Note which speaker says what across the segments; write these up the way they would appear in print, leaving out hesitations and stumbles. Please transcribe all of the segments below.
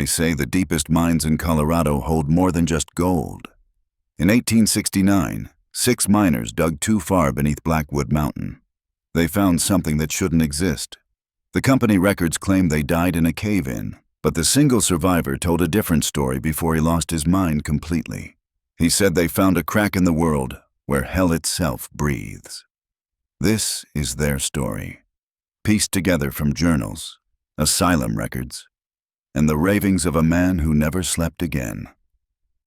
Speaker 1: say the deepest mines in Colorado hold more than just gold. In 1869, 6 miners dug too far beneath Blackwood Mountain. They found something that shouldn't exist. The company records claim they died in a cave-in, but the single survivor told a different story before he lost his mind completely. He said they found a crack in the world where hell itself breathes. This is their story, pieced together from journals, asylum records, and the ravings of a man who never slept again.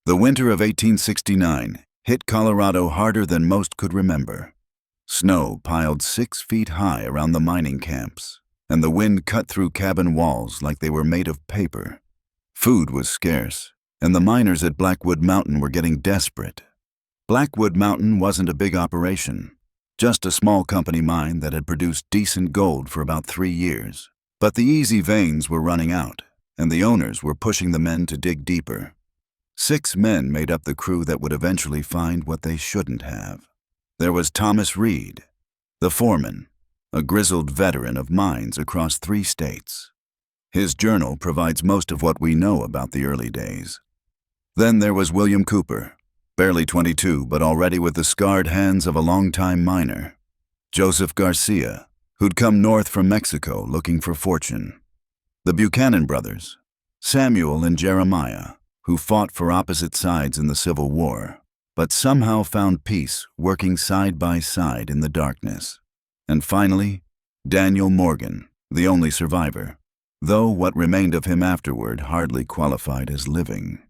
Speaker 1: The winter of 1869 hit Colorado harder than most could remember. Snow piled 6 feet high around the mining camps, and the wind cut through cabin walls like they were made of paper. Food was scarce, and the miners at Blackwood Mountain were getting desperate. Blackwood Mountain wasn't a big operation, just a small company mine that had produced decent gold for about 3 years. But the easy veins were running out, and the owners were pushing the men to dig deeper. 6 men made up the crew that would eventually find what they shouldn't have. There was Thomas Reed, the foreman, a grizzled veteran of mines across 3 states. His journal provides most of what we know about the early days. Then there was William Cooper, barely 22 but already with the scarred hands of a longtime miner. Joseph Garcia, who'd come north from Mexico looking for fortune. The Buchanan brothers, Samuel and Jeremiah, who fought for opposite sides in the Civil War, but somehow found peace working side by side in the darkness. And finally, Daniel Morgan, the only survivor, though what remained of him afterward hardly qualified as living.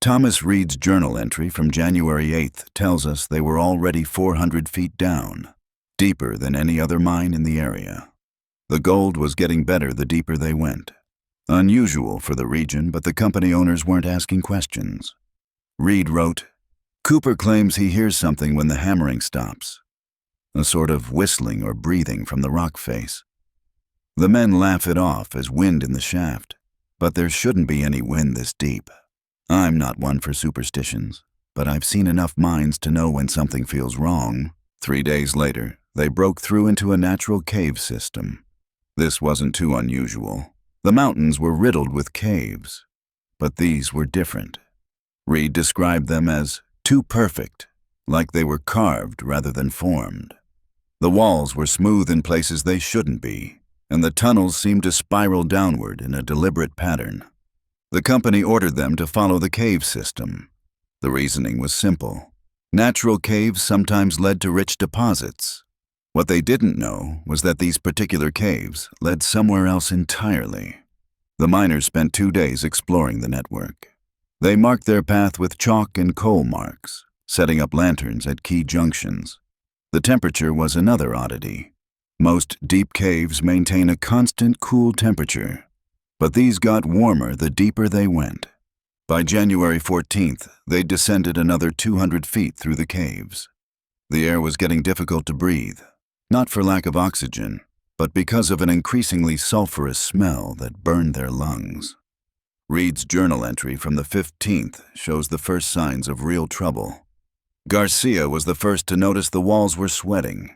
Speaker 1: Thomas Reed's journal entry from January 8th tells us they were already 400 feet down, deeper than any other mine in the area. The gold was getting better the deeper they went. Unusual for the region, but the company owners weren't asking questions. Reed wrote, "Cooper claims he hears something when the hammering stops, a sort of whistling or breathing from the rock face. The men laugh it off as wind in the shaft, but there shouldn't be any wind this deep. I'm not one for superstitions, but I've seen enough mines to know when something feels wrong." 3 days later, they broke through into a natural cave system. This wasn't too unusual. The mountains were riddled with caves, but these were different. Reed described them as too perfect, like they were carved rather than formed. The walls were smooth in places they shouldn't be, and the tunnels seemed to spiral downward in a deliberate pattern. The company ordered them to follow the cave system. The reasoning was simple. Natural caves sometimes led to rich deposits. What they didn't know was that these particular caves led somewhere else entirely. The miners spent 2 days exploring the network. They marked their path with chalk and coal marks, setting up lanterns at key junctions. The temperature was another oddity. Most deep caves maintain a constant cool temperature, but these got warmer the deeper they went. By January 14th, they'd descended another 200 feet through the caves. The air was getting difficult to breathe. Not for lack of oxygen, but because of an increasingly sulfurous smell that burned their lungs. Reed's journal entry from the 15th shows the first signs of real trouble. Garcia was the first to notice the walls were sweating,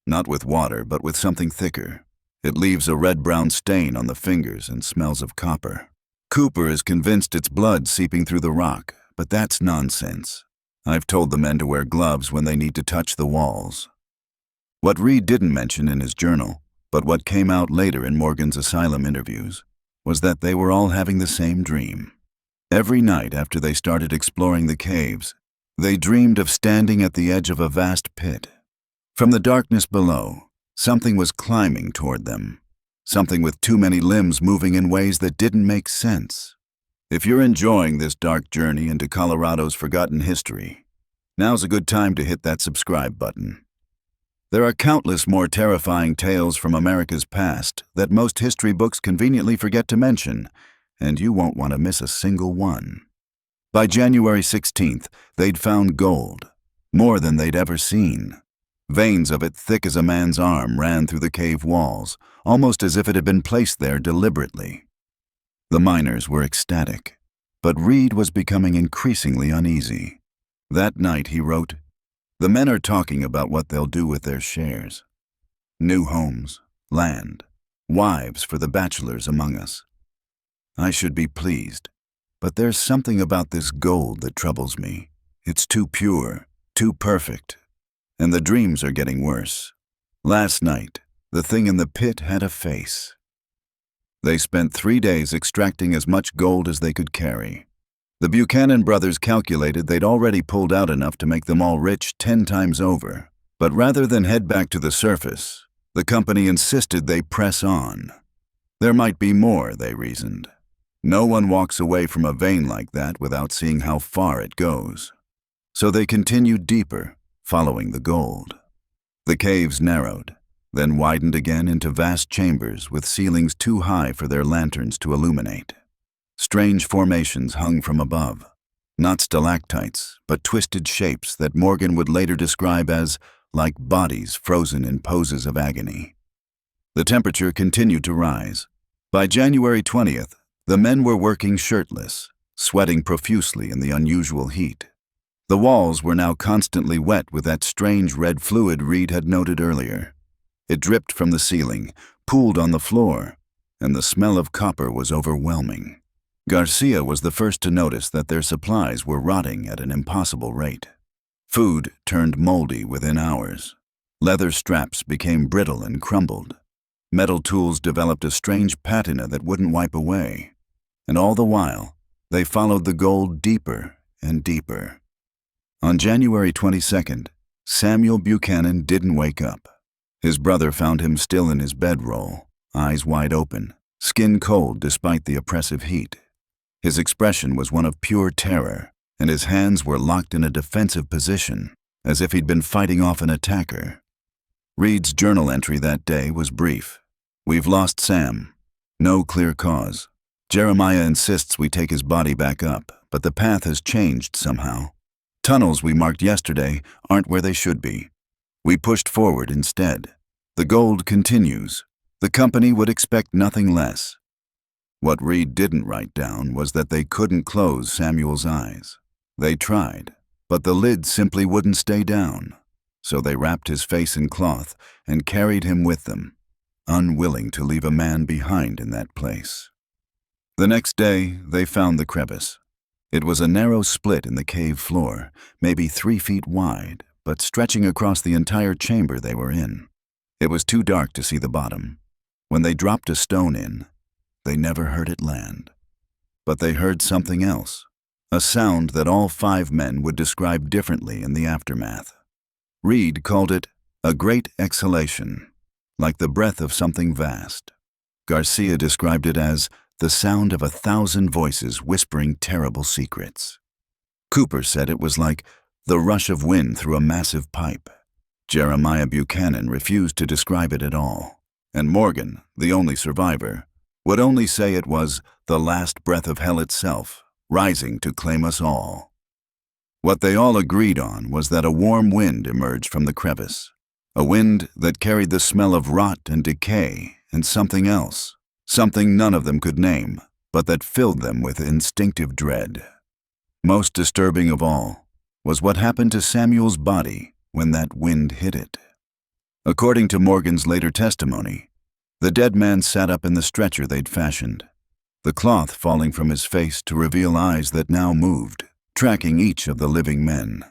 Speaker 1: not with water, but with something thicker. It leaves a red-brown stain on the fingers and smells of copper. Cooper is convinced it's blood seeping through the rock, but that's nonsense. I've told the men to wear gloves when they need to touch the walls. What Reed didn't mention in his journal, but what came out later in Morgan's asylum interviews, was that they were all having the same dream. Every night after they started exploring the caves, they dreamed of standing at the edge of a vast pit. From the darkness below, something was climbing toward them, something with too many limbs moving in ways that didn't make sense. If you're enjoying this dark journey into Colorado's forgotten history, now's a good time to hit that subscribe button. There are countless more terrifying tales from America's past that most history books conveniently forget to mention, and you won't want to miss a single one. By January 16th, they'd found gold, more than they'd ever seen. Veins of it thick as a man's arm ran through the cave walls, almost as if it had been placed there deliberately. The miners were ecstatic, but Reed was becoming increasingly uneasy. That night he wrote, "The men are talking about what they'll do with their shares. New homes, land, wives for the bachelors among us. I should be pleased. But there's something about this gold that troubles me. It's too pure, too perfect. And the dreams are getting worse. Last night, the thing in the pit had a face. They spent 3 days extracting as much gold as they could carry. The Buchanan brothers calculated they'd already pulled out enough to make them all rich 10 times over. But rather than head back to the surface, the company insisted they press on. There might be more, they reasoned. No one walks away from a vein like that without seeing how far it goes. So they continued deeper, following the gold. The caves narrowed, then widened again into vast chambers with ceilings too high for their lanterns to illuminate. Strange formations hung from above, not stalactites, but twisted shapes that Morgan would later describe as like bodies frozen in poses of agony. The temperature continued to rise. By January 20th, the men were working shirtless, sweating profusely in the unusual heat. The walls were now constantly wet with that strange red fluid Reed had noted earlier. It dripped from the ceiling, pooled on the floor, and the smell of copper was overwhelming. Garcia was the first to notice that their supplies were rotting at an impossible rate. Food turned moldy within hours. Leather straps became brittle and crumbled. Metal tools developed a strange patina that wouldn't wipe away. And all the while, they followed the gold deeper and deeper. On January 22nd, Samuel Buchanan didn't wake up. His brother found him still in his bedroll, eyes wide open, skin cold despite the oppressive heat. His expression was one of pure terror, and his hands were locked in a defensive position, as if he'd been fighting off an attacker. Reed's journal entry that day was brief. "We've lost Sam. No clear cause. Jeremiah insists we take his body back up, but the path has changed somehow. Tunnels we marked yesterday aren't where they should be. We pushed forward instead. The gold continues. The company would expect nothing less." What Reed didn't write down was that they couldn't close Samuel's eyes. They tried, but the lid simply wouldn't stay down. So they wrapped his face in cloth and carried him with them, unwilling to leave a man behind in that place. The next day, they found the crevice. It was a narrow split in the cave floor, maybe 3 feet wide, but stretching across the entire chamber they were in. It was too dark to see the bottom. When they dropped a stone in, they never heard it land. But they heard something else, a sound that all 5 men would describe differently in the aftermath. Reed called it a great exhalation, like the breath of something vast. Garcia described it as the sound of 1,000 voices whispering terrible secrets. Cooper said it was like the rush of wind through a massive pipe. Jeremiah Buchanan refused to describe it at all, and Morgan, the only survivor, would only say it was the last breath of hell itself, rising to claim us all. What they all agreed on was that a warm wind emerged from the crevice, a wind that carried the smell of rot and decay and something else, something none of them could name, but that filled them with instinctive dread. Most disturbing of all was what happened to Samuel's body when that wind hit it. According to Morgan's later testimony, the dead man sat up in the stretcher they'd fashioned, the cloth falling from his face to reveal eyes that now moved, tracking each of the living men.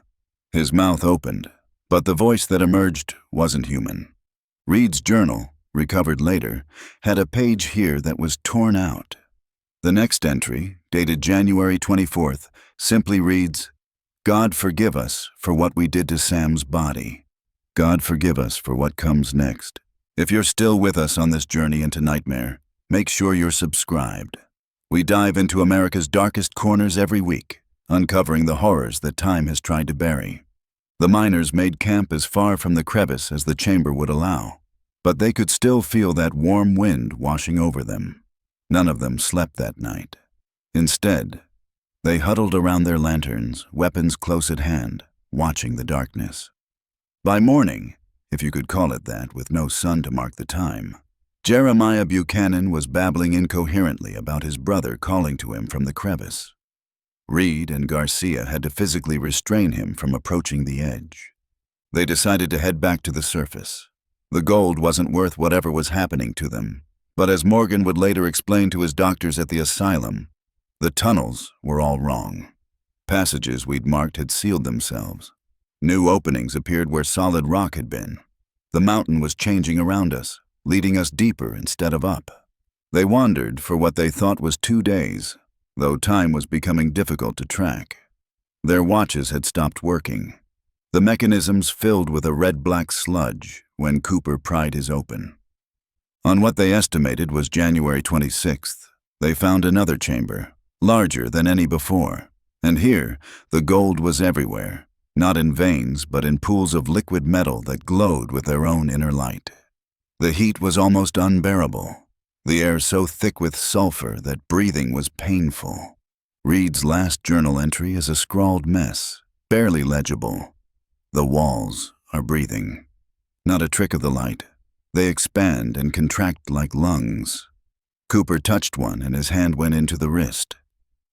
Speaker 1: His mouth opened, but the voice that emerged wasn't human. Reed's journal, recovered later, had a page here that was torn out. The next entry, dated January 24th, simply reads, "God forgive us for what we did to Sam's body. God forgive us for what comes next. If you're still with us on this journey into nightmare, make sure you're subscribed. We dive into America's darkest corners every week, uncovering the horrors that time has tried to bury." The miners made camp as far from the crevice as the chamber would allow, but they could still feel that warm wind washing over them. None of them slept that night. Instead, they huddled around their lanterns, weapons close at hand, watching the darkness. By morning, if you could call it that with no sun to mark the time, Jeremiah Buchanan was babbling incoherently about his brother calling to him from the crevice. Reed and Garcia had to physically restrain him from approaching the edge. They decided to head back to the surface. The gold wasn't worth whatever was happening to them, But as Morgan would later explain to his doctors at the asylum, the tunnels were all wrong. Passages we'd marked had sealed themselves. New openings appeared where solid rock had been. The mountain was changing around us, leading us deeper instead of up. They wandered for what they thought was 2 days, though time was becoming difficult to track. Their watches had stopped working, the mechanisms filled with a red-black sludge when Cooper pried his open. On what they estimated was January 26th, they found another chamber, larger than any before, and here the gold was everywhere, not in veins but in pools of liquid metal that glowed with their own inner light. The heat was almost unbearable, the air so thick with sulfur that breathing was painful. Reed's last journal entry is a scrawled mess, barely legible. The walls are breathing. Not a trick of the light. They expand and contract like lungs. Cooper touched one and his hand went into the wrist.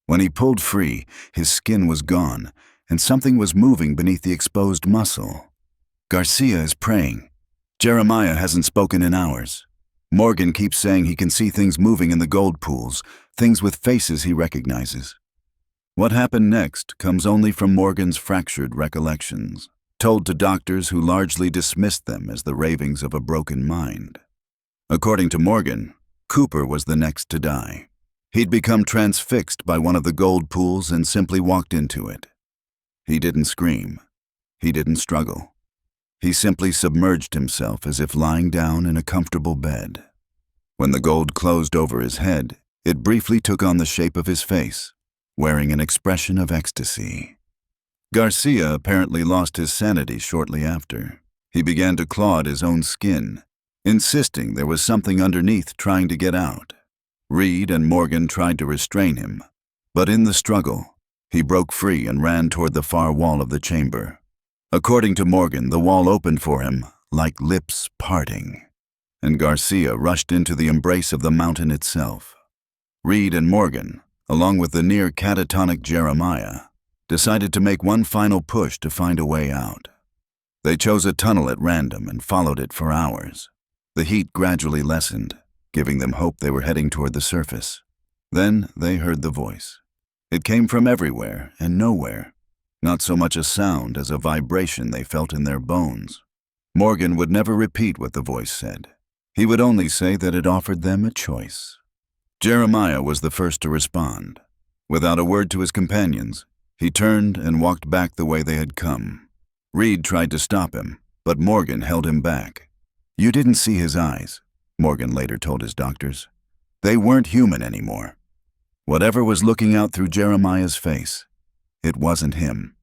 Speaker 1: When he pulled free, his skin was gone, and something was moving beneath the exposed muscle. Garcia is praying. Jeremiah hasn't spoken in hours. Morgan keeps saying he can see things moving in the gold pools, things with faces he recognizes. What happened next comes only from Morgan's fractured recollections, told to doctors who largely dismissed them as the ravings of a broken mind. According to Morgan, Cooper was the next to die. He'd become transfixed by one of the gold pools and simply walked into it. He didn't scream. He didn't struggle. He simply submerged himself as if lying down in a comfortable bed. When the gold closed over his head, it briefly took on the shape of his face, wearing an expression of ecstasy. Garcia apparently lost his sanity shortly after. He began to claw at his own skin, insisting there was something underneath trying to get out. Reed and Morgan tried to restrain him, but in the struggle, he broke free and ran toward the far wall of the chamber. According to Morgan, the wall opened for him like lips parting, and Garcia rushed into the embrace of the mountain itself. Reed and Morgan, along with the near catatonic Jeremiah, decided to make one final push to find a way out. They chose a tunnel at random and followed it for hours. The heat gradually lessened, giving them hope they were heading toward the surface. Then they heard the voice. It came from everywhere and nowhere, not so much a sound as a vibration they felt in their bones. Morgan would never repeat what the voice said. He would only say that it offered them a choice. Jeremiah was the first to respond. Without a word to his companions, he turned and walked back the way they had come. Reed tried to stop him, but Morgan held him back. "You didn't see his eyes," Morgan later told his doctors. "They weren't human anymore. Whatever was looking out through Jeremiah's face, it wasn't him."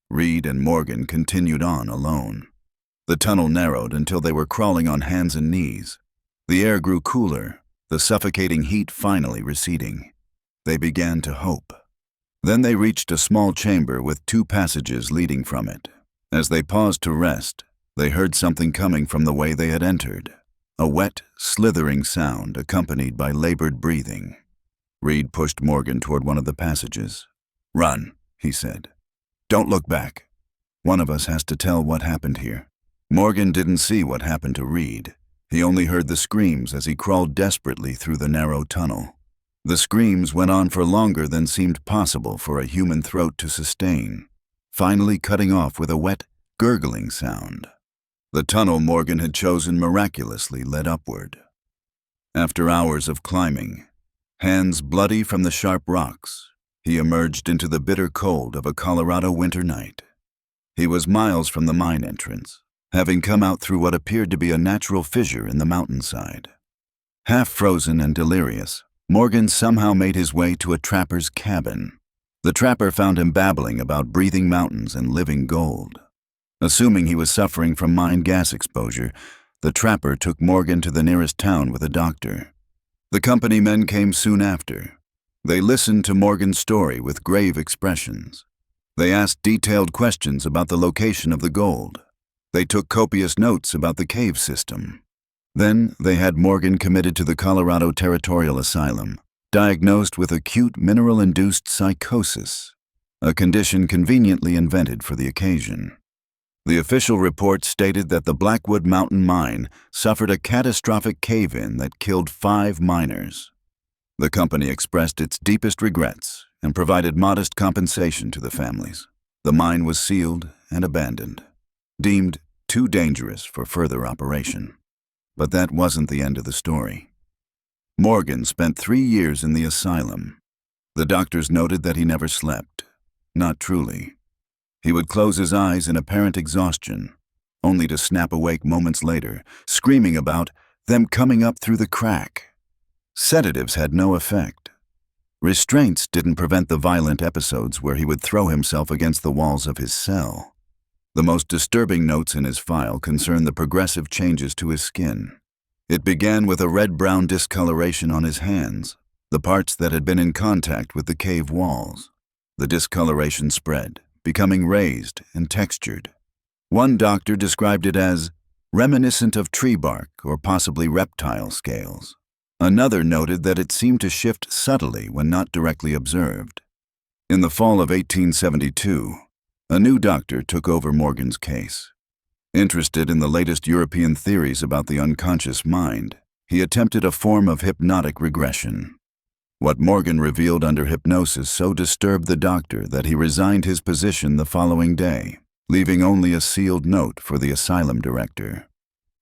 Speaker 1: Reed and Morgan continued on alone. The tunnel narrowed until they were crawling on hands and knees. The air grew cooler, the suffocating heat finally receding. They began to hope. Then they reached a small chamber with 2 passages leading from it. As they paused to rest, they heard something coming from the way they had entered. A wet, slithering sound accompanied by labored breathing. Reed pushed Morgan toward one of the passages. "Run," he said. "Don't look back. One of us has to tell what happened here." Morgan didn't see what happened to Reed. He only heard the screams as he crawled desperately through the narrow tunnel. The screams went on for longer than seemed possible for a human throat to sustain, finally cutting off with a wet, gurgling sound. The tunnel Morgan had chosen miraculously led upward. After hours of climbing, hands bloody from the sharp rocks, he emerged into the bitter cold of a Colorado winter night. He was miles from the mine entrance, having come out through what appeared to be a natural fissure in the mountainside. Half frozen and delirious, Morgan somehow made his way to a trapper's cabin. The trapper found him babbling about breathing mountains and living gold. Assuming he was suffering from mine gas exposure, the trapper took Morgan to the nearest town with a doctor. The company men came soon after. They listened to Morgan's story with grave expressions. They asked detailed questions about the location of the gold. They took copious notes about the cave system. Then they had Morgan committed to the Colorado Territorial Asylum, diagnosed with acute mineral-induced psychosis, a condition conveniently invented for the occasion. The official report stated that the Blackwood Mountain mine suffered a catastrophic cave-in that killed 5 miners. The company expressed its deepest regrets and provided modest compensation to the families. The mine was sealed and abandoned, deemed too dangerous for further operation. But that wasn't the end of the story. Morgan spent 3 years in the asylum. The doctors noted that he never slept. Not truly. He would close his eyes in apparent exhaustion, only to snap awake moments later, screaming about them coming up through the crack. Sedatives had no effect. Restraints didn't prevent the violent episodes where he would throw himself against the walls of his cell. The most disturbing notes in his file concern the progressive changes to his skin. It began with a red-brown discoloration on his hands, the parts that had been in contact with the cave walls. The discoloration spread, becoming raised and textured. One doctor described it as reminiscent of tree bark or possibly reptile scales. Another noted that it seemed to shift subtly when not directly observed. In the fall of 1872, a new doctor took over Morgan's case. Interested in the latest European theories about the unconscious mind, he attempted a form of hypnotic regression. What Morgan revealed under hypnosis so disturbed the doctor that he resigned his position the following day, leaving only a sealed note for the asylum director.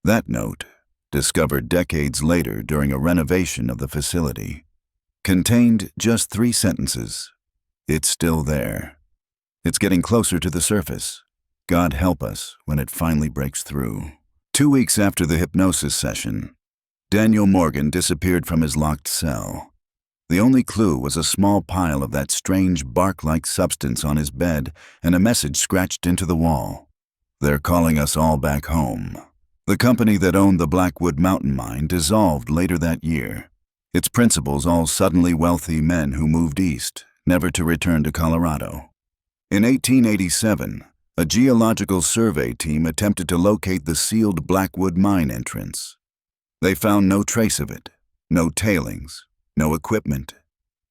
Speaker 1: That note, discovered decades later during a renovation of the facility, contained just 3 sentences. It's still there. It's getting closer to the surface. God help us when it finally breaks through. 2 weeks after the hypnosis session, Daniel Morgan disappeared from his locked cell. The only clue was a small pile of that strange bark-like substance on his bed and a message scratched into the wall. They're calling us all back home. The company that owned the Blackwood Mountain mine dissolved later that year. Its principals all suddenly wealthy men who moved east, never to return to Colorado. In 1887, a geological survey team attempted to locate the sealed Blackwood mine entrance. They found no trace of it, no tailings, no equipment,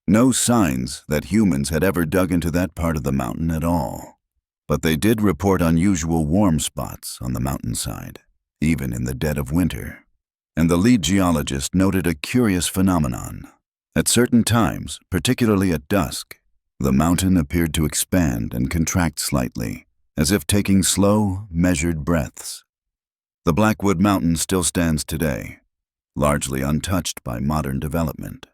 Speaker 1: no signs that humans had ever dug into that part of the mountain at all. But they did report unusual warm spots on the mountainside, even in the dead of winter. And the lead geologist noted a curious phenomenon. At certain times, particularly at dusk, the mountain appeared to expand and contract slightly, as if taking slow, measured breaths. The Blackwood Mountain still stands today, largely untouched by modern development.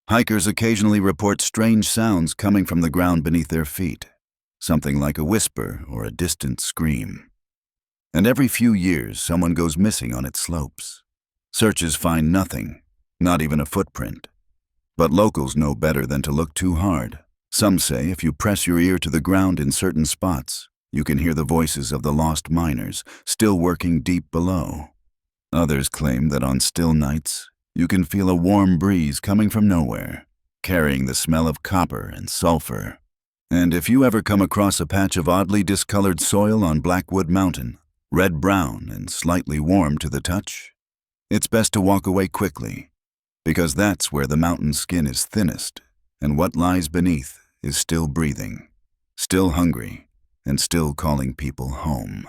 Speaker 1: Hikers occasionally report strange sounds coming from the ground beneath their feet, something like a whisper or a distant scream. And every few years, someone goes missing on its slopes. Searches find nothing, not even a footprint. But locals know better than to look too hard. Some say if you press your ear to the ground in certain spots, you can hear the voices of the lost miners still working deep below. Others claim that on still nights, you can feel a warm breeze coming from nowhere, carrying the smell of copper and sulfur. And if you ever come across a patch of oddly discolored soil on Blackwood Mountain, red-brown and slightly warm to the touch, it's best to walk away quickly, because that's where the mountain skin is thinnest, and what lies beneath is still breathing, still hungry, and still calling people home.